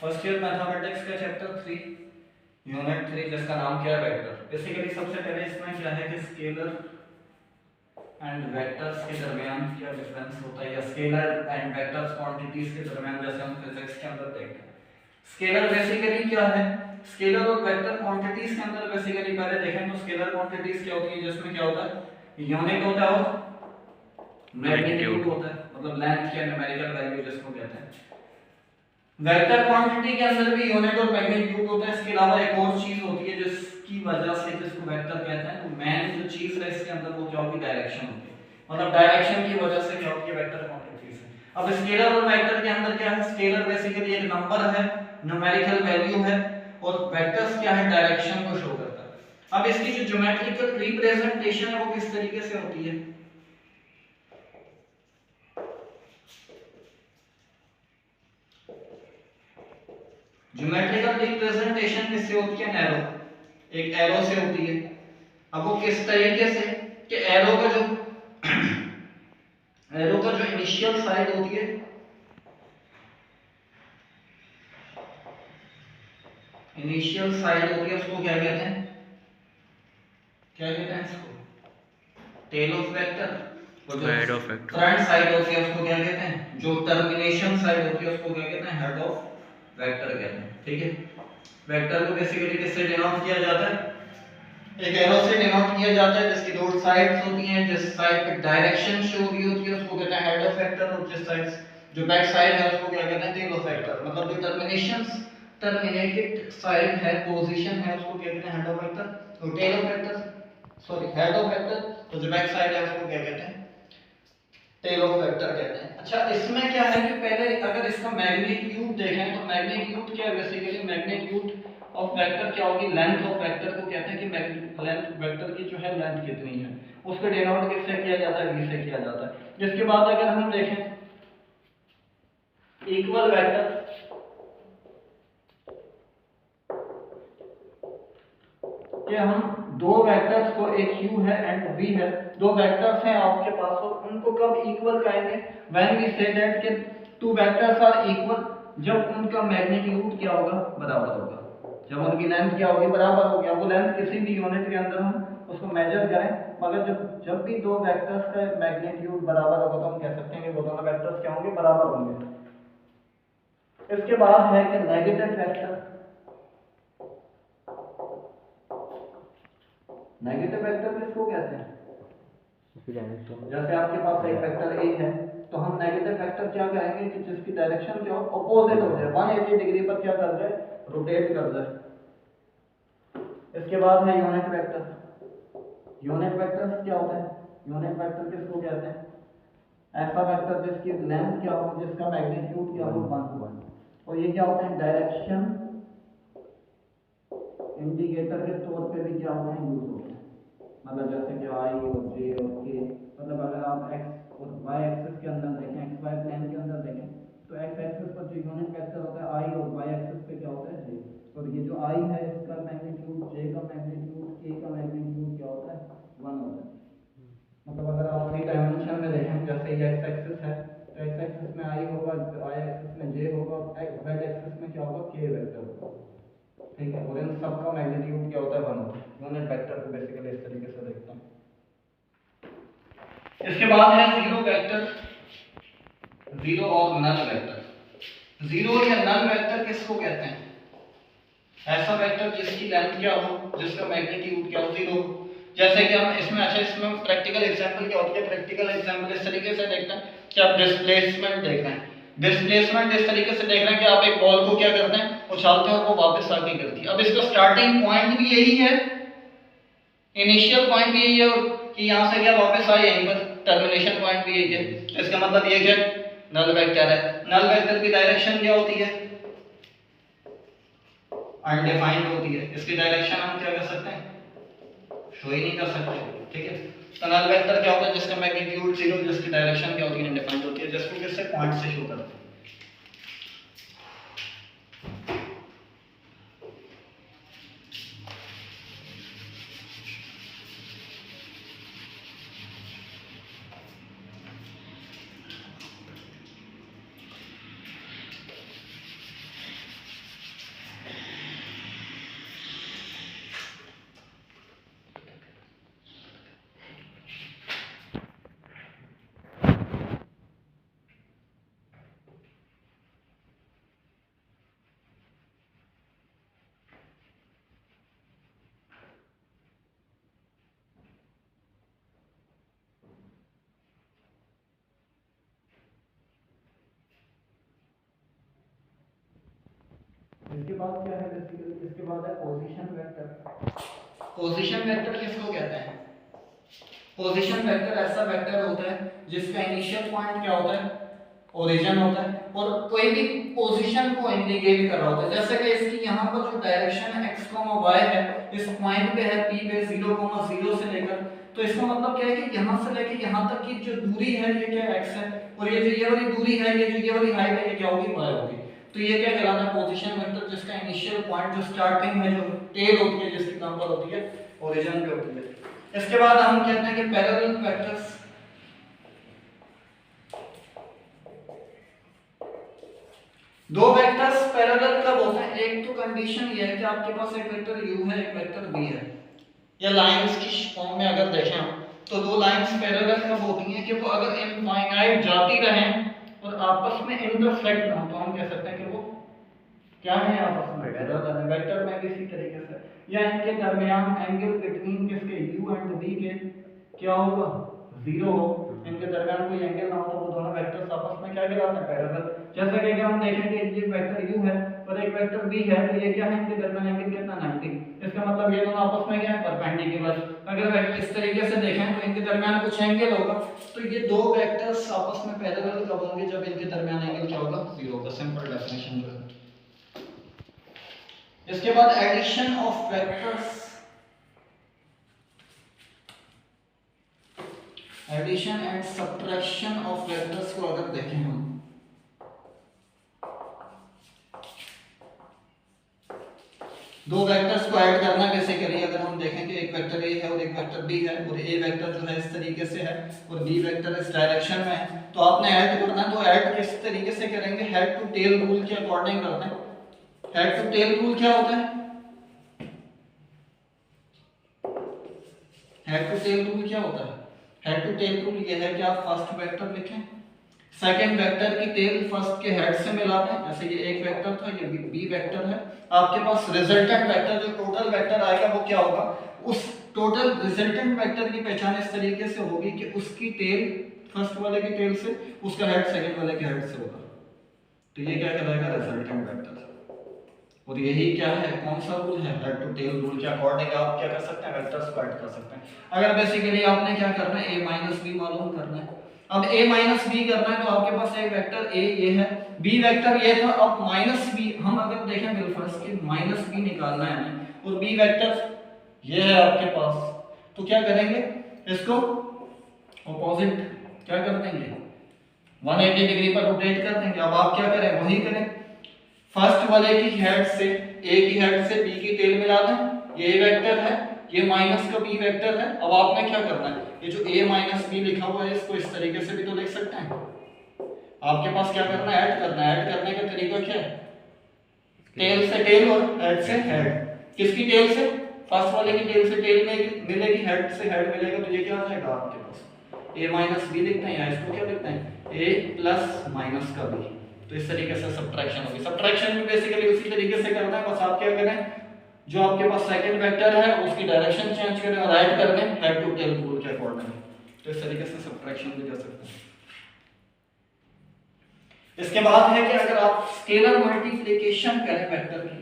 First year mathematics का chapter 3 unit 3 जिसका नाम क्या है वेक्टर। बेसिकली सबसे पहले इसमें क्या है कि स्केलर एंड वेक्टर्स के दरमियान क्या डिफरेंस होता है, या स्केलर एंड वेक्टर्स क्वांटिटीज के दरमियान, जैसे हम फिजिक्स के अंदर देखते हैं। स्केलर बेसिकली क्या है, स्केलर और वेक्टर क्वांटिटीज के अंदर बेसिकली पहले देखें तो स्केलर क्वांटिटीज क्या होती है, जिसमें क्या होता है यूनिट होता है और मैग्नीट्यूड होता है, मतलब लेंथ या न्यूमेरिकल वैल्यू जिसको कहते हैं। वेक्टर क्वांटिटी के अंदर भी यूनिट और मैग्नीट्यूड होता है। इसके अलावा एक और चीज होती है जिसकी वजह से जिसको वेक्टर कहते हैं, तो मेन जो चीज है इसके अंदर वो क्या होगी, डायरेक्शन होती है। मतलब डायरेक्शन की वजह से क्या होती है वेक्टर क्वांटिटीज है। अब स्केलर और वेक्टर के अंदर क्या है, स्केलर बेसिकली एक नंबर है, न्यूमेरिकल वैल्यू है, और वेक्टर्स क्या है, डायरेक्शन को शो करता है। अब इसकी जो ज्योमेट्रिकल रिप्रेजेंटेशन है वो किस तरीके से होती है, ज्योमेट्रिकल रिप्रेजेंटेशन किससे होती है, एरो, एक एरो से होती है। अब वो किस तरीके से कि एरो का जो इनिशियल साइड होती है, उसको क्या कहते हैं, इसको टेल ऑफ वेक्टर। और जो फ्रंट साइड होती है उसको क्या कहते हैं, जो टर्मिनेशन साइड होती है उसको क्या कहते हैं, हेड ऑफ वेक्टर कहते हैं। ठीक है, वेक्टर को बेसिकली किससे डिनोट किया जाता है, एक एरो से डिनोट किया जाता है जिसकी दो साइड्स होती हैं। जिस साइड पे डायरेक्शन शो हो रही होती है उसको कहते हैं हेड ऑफ वेक्टर, और जिस साइड जो बैक साइड है उसको क्या कहते हैं, टेल ऑफ वेक्टर। मतलब जो टर्मिनेटेड साइड है, पोजीशन है, उसको क्या कहते हैं, हेड ऑफ वेक्टर। तो tail of vector, sorry head of vector, तो जो बैक साइड है उसको क्या कहते हैं, टेल ऑफ वेक्टर कहते हैं। अच्छा, इसमें क्या है कि पहले अगर इसका मैग्नीट्यूड देखें तो मैग्नीट्यूड क्या है, बेसिकली मैग्नीट्यूड ऑफ वेक्टर क्या होगी, लेंथ ऑफ वेक्टर को कहते हैं कि लेंथ वेक्टर की जो है लेंथ कितनी है, उसको डिनोट किससे किया जाता है, v से किया जाता है। जिसके बाद अगर हम देखें इक्वल वेक्टर, कि हम दो वेक्टर्स को, एक u है एंड v है, दो वेक्टर्स हैं आपके पास, और उनको कब इक्वल कहेंगे, व्हेन वी से दैट कि टू वेक्टर्स आर इक्वल, जब उनका मैग्नीट्यूड क्या होगा, बराबर होगा, जब उनकी लेंथ क्या होगी, बराबर होगी। अब वो लेंथ किसी भी यूनिट के अंदर हम उसको मेजर करें, मगर जब भी दो वेक्टर्स का मैग्नीट्यूड बराबर होगा तो हम कह सकते हैं कि वो दोनों वेक्टर्स क्या होंगे, बराबर होंगे। इसके बाद है कि नेगेटिव वेक्टर। नेगेटिव वेक्टर किसको कहते हैं, जैसे आपके पास एक वेक्टर a है तो हम नेगेटिव वेक्टर क्या करेंगे कि जिसकी डायरेक्शन जो अपोजिट हो जाए, 180 डिग्री पर क्या कर जाए, रोटेट कर जाए। इसके बाद है यूनिट वेक्टर। यूनिट वेक्टर क्या होता है, यूनिट वेक्टर किसको कहते हैं, ऐसा वेक्टर जिसकी लेंथ क्या हो, जिसका मैग्नीट्यूड क्या हो, 1 हो। और ये क्या होते हैं, डायरेक्शन इंडिकेटर के तौर पे भी क्या होते हैं, यूज होते हैं। मतलब जैसे कि i और j और k, मतलब अगर आप x और y एक्सिस के अंदर देखें, x y प्लेन के अंदर देखें, तो x एक्सिस पर जो यूनिट वेक्टर होता है i, और y एक्सिस पे क्या होता है, j। और ये जो i है इसका मैग्नीट्यूड, j का मैग्नीट्यूड, k का मैग्नीट्यूड क्या होता है, 1 होता है। मतलब अगर आप 3 डायमेंशन में देखें, जैसे ये x एक्सिस है तो x एक्सिस में i होगा, y एक्सिस में j होगा, z एक्सिस में क्या होगा, k वेक्टर होगा। ठीक है, और इन सबका मैग्नीट्यूड क्या होता है, 1 होता है। यूनिट वेक्टर को बेसिकली इस तरीके से देखते हैं। इसके बाद है जीरो वेक्टर, जीरो और नल वेक्टर। जीरो या नल वेक्टर किसको कहते हैं, ऐसा वेक्टर जिसकी लेंथ क्या हो, जिसका मैग्नीट्यूड क्या हो, जीरो। जैसे कि हम इसमें, अच्छा इसमें प्रैक्टिकल एग्जांपल क्या होती है, प्रैक्टिकल एग्जांपल इस तरीके से देखते हैं कि आप डिस्प्लेसमेंट देख रहे हैं। डिस्प्लेसमेंट इस तरीके से देख रहे हैं कि आप एक बॉल को क्या करते हैं, उछालते हैं और वो वापस आके गिरती है। अब इसका स्टार्टिंग पॉइंट भी यही है, इनिशियल पॉइंट भी यही है, और कि यहां से क्या वापस आए यहीं पर, टर्मिनेशन पॉइंट भी यही है। इसका मतलब ये क्या, नल वेक्टर है। नल वेक्टर की डायरेक्शन क्या होती है, अनडिफाइंड होती है। इसकी डायरेक्शन हम क्या कर सकते हैं, शो ही नहीं कर सकते। ठीक है, तो नल वेक्टर क्या होता है, जिसका मैग्नीट्यूड 0, जिसकी डायरेक्शन क्या होती है, अनडिफाइंड होती है, जिसको किससे, पॉइंट से शो करते हैं। इसके बाद क्या है बेसिकली, इसके बाद है पोजीशन वेक्टर। पोजीशन वेक्टर किसको कहते हैं? पोजीशन वेक्टर ऐसा वेक्टर होता है जिसका इनिशियल पॉइंट क्या होता है, ओरिजिन होता है, और कोई भी पोजीशन को इंडिकेट कर रहा होता है। जैसे कि इसकी यहाँ पर जो डायरेक्शन है x, y है, इस पॉइंट पे है p पे 0,0 से लेकर, तो इसका मतलब क्या है कि यहाँ से लेकर यहाँ तक की जो दूरी है ये क्या x है, और ये जो ये वाली दूरी है, ये जो ये वाली हाइट है, ये क्या होगी, y होगी। तो ये क्या कहलाता है, पोजीशन वेक्टर, जिसका इनिशियल पॉइंट, जो स्टार्टिंग में जो टेल होती है, जिसकी कहां पर होती है, ओरिजिन पे होती है। इसके बाद हम कहते हैं कि पैरेलल वेक्टर्स। दो वेक्टर्स पैरेलल कब होते हैं? एक तो कंडीशन ये है कि आपके पास एक वेक्टर u है, एक वेक्टर v है, या लाइंस की फॉर्म में अगर देखें हम, तो दो लाइंस पैरेलल कब होती हैं कि वो अगर इनफाइनाइट जाती रहें और आपस में इंटरसेक्ट ना हो, तो हम कह सकते हैं कि वो क्या है, आपस में पैरेलल है। वेक्टर में भी इसी तरीके से, या इनके दरमियान एंगल बिटवीन किसके, u एंड v के क्या होगा, 0 हो, इनके दरमियान कोई एंगल ना हो, तो वो दोनों वेक्टर्स आपस में क्या कहलाते हैं, पैरेलल। जैसे कि अगर हम देखें कि ये वेक्टर u है और एक वेक्टर v है, तो ये क्या है, इनके दरमियान एंगल कितना, 90। इसका मतलब ये दोनों आपस में क्या है, परपेंडिकुलर। अगर वेक्टर इस तरीके से देखें तो इनके दरमियान कुछ एंगल होगा, तो ये दो वेक्टर्स आपस में पैरेलल कब होंगे, जब इनके दरमियान एंगल क्या होगा, 0 होगा। सिंपल डेफिनेशन जो है। इसके बाद addition of vectors, addition and subtraction of vectors को अगर देखें हम, दो वेक्टर्स को ऐड करना बेसिकली, अगर हम देखें कि एक वेक्टर a है और एक वेक्टर b है, और a वेक्टर जो है इस तरीके से है और b वेक्टर इस डायरेक्शन में है, तो आपने ऐड करना है। तो ऐड किस तरीके से करेंगे, हेड टू टेल रूल के अकॉर्डिंग करते हैं। हेड टू टेल रूल क्या होता है, हेड टू टेल रूल क्या होता है, हेड टू टेल रूल ये है कि आप फर्स्ट वेक्टर लिखें, सेकंड वेक्टर की टेल फर्स्ट के हेड से मिलाते हैं। जैसे ये एक वेक्टर था, ये बी वेक्टर है, आपके पास रिजल्टेंट वेक्टर, जो टोटल वेक्टर आएगा वो क्या होगा, उस टोटल रिजल्टेंट वेक्टर की पहचान इस तरीके से होगी कि उसकी टेल फर्स्ट वाले की टेल से, उसका हेड सेकंड वाले के हेड से होगा। तो ये क्या कहलाएगा, रिजल्टेंट वेक्टर। और यही क्या है, कौन सा रूल है, हेड टू टेल रूल के अकॉर्डिंग आप क्या कर सकते हैं, वेक्टर्स को ऐड कर सकते हैं। अगर बेसिकली आपने क्या करना है, a माइनस b मालूम करना है। अब a माइनस b करना है, तो आपके पास एक वेक्टर a ये है, b वेक्टर ये था, अब माइनस b, हम अगर देखें बिलफर्ज कि माइनस b निकालना है हमें, और b वेक्टर ये है आपके पास, तो क्या करेंगे, इसको ऑपोजिट क्या कर देंगे, 180 डिग्री पर रोटेट कर देंगे। अब आप क्या करें, वही करें, फर्स्ट वाले की हेड से, a की हेड से b की टेल मिला दें। ये वेक्टर है, ये माइनस का b वेक्टर है। अब आपने क्या करना है, ये जो a माइनस b लिखा हुआ है, इसको इस तरीके से भी तो लिख सकते हैं। आपके पास क्या करना है, ऐड करना है। ऐड करने का तरीका क्या है, टेल से टेल और हेड से हेड। किसकी टेल से, फर्स्ट वाले की टेल से टेल मिलेगी, हेड से हेड मिलेगा, तो ये क्या आ जाएगा आपके पास, a माइनस b लिखते हैं, या इसको क्या लिखते हैं, a प्लस माइनस का b। तो इस तरीके से सब्ट्रैक्शन होगी। सब्ट्रैक्शन भी बेसिकली उसी तरीके से करना है, बस आप क्या करें, जो आपके पास सेकंड वेक्टर है उसकी डायरेक्शन चेंज करें और ऐड कर दें हेड टू टेल रूल के अकॉर्डिंग। तो इस तरीके से सब्ट्रैक्शन भी कर सकते हैं। इसके बाद है कि अगर आप स्केलर मल्टीप्लिकेशन करें वेक्टर की,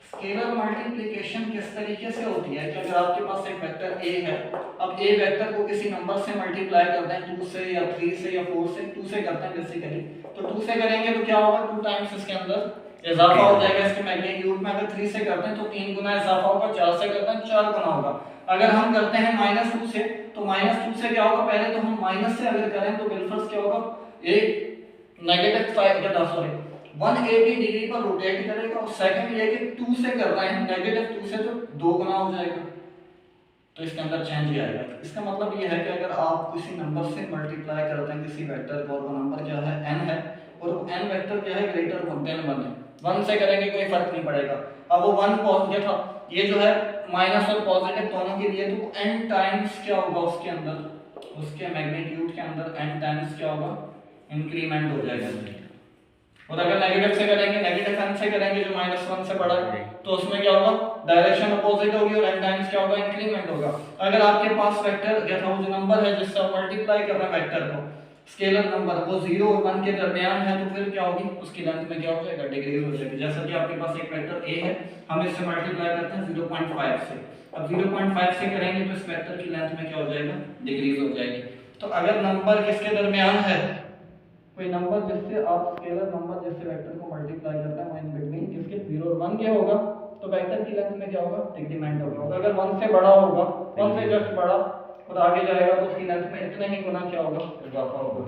स्केलर मल्टीप्लिकेशन किस तरीके से होती है कि अगर आपके पास एक वेक्टर a है, अब a वेक्टर को किसी नंबर से मल्टीप्लाई करते हैं, 2 से या 3 से या 4 से, 2 से करते हैं बेसिकली, तो 2 से करेंगे तो क्या होगा, 2 टाइम्स इसके अंदर इजाफा हो जाएगा इसके मैग्नीट्यूड में। अगर 3 से करते हैं तो 3 गुना इजाफा होगा, 4 से करते हैं 4 गुना होगा। अगर हम करते हैं -2 से, तो -2 से क्या होगा, पहले तो हम माइनस से अगर करें तो बिलफर्ज क्या होगा, एक नेगेटिव 180 डिग्री पर रोटेट करेगा, और सेकंड ये कि 2 से कर रहे हैं, -2 से तो 2 गुना हो जाएगा, तो इसके अंदर चेंज आएगा। इसका मतलब ये है कि अगर आप किसी नंबर से मल्टीप्लाई करते हैं किसी वेक्टर को, और वो नंबर क्या है, n है, और n वेक्टर क्या है, ग्रेटर देन 1 है, 1 से करेंगे कोई फर्क नहीं पड़ेगा। अब वो 1 पॉजिटिव था, ये जो है माइनस और पॉजिटिव दोनों के लिए, तो n टाइम्स क्या होगा उसके अंदर, उसके मैग्नीट्यूड के अंदर n टाइम्स क्या होगा, इंक्रीमेंट हो जाएगा। और अगर नेगेटिव से करेंगे, नेगेटिव n से करेंगे जो -1 से बड़ा है, तो उसमें क्या होगा, डायरेक्शन अपोजिट होगी और n टाइम्स क्या होगा, इंक्रीमेंट होगा। अगर आपके पास वेक्टर क्या था, वो जो नंबर है जिससे आप मल्टीप्लाई कर रहे हैं वेक्टर को, स्केलर नंबर वो 0 और 1 के दरमियान है तो फिर क्या होगी, उसकी लेंथ में क्या हो जाएगा, डिक्रीज हो जाएगी। जैसा कि आपके पास एक वेक्टर a है, हम इससे मल्टीप्लाई करते हैं 0.5 से। अब 0.5 से करेंगे तो इस वेक्टर की लेंथ में क्या हो जाएगा, डिक्रीज हो जाएगी। तो अगर नंबर किसके दरमियान है, कोई नंबर जिससे आप स्केलर नंबर जिससे वेक्टर को मल्टीप्लाई करते हैं वो इन बिटवीन जिसके 0 और 1 के होगा तो वेक्टर की लेंथ में क्या होगा, डिक्रीमेंट होगा। अगर 1 से बड़ा होगा, 1 से जस्ट बड़ा और आगे जाएगा तो उसकी लेंथ में इतने ही गुना क्या होगा, इजाफा होगा।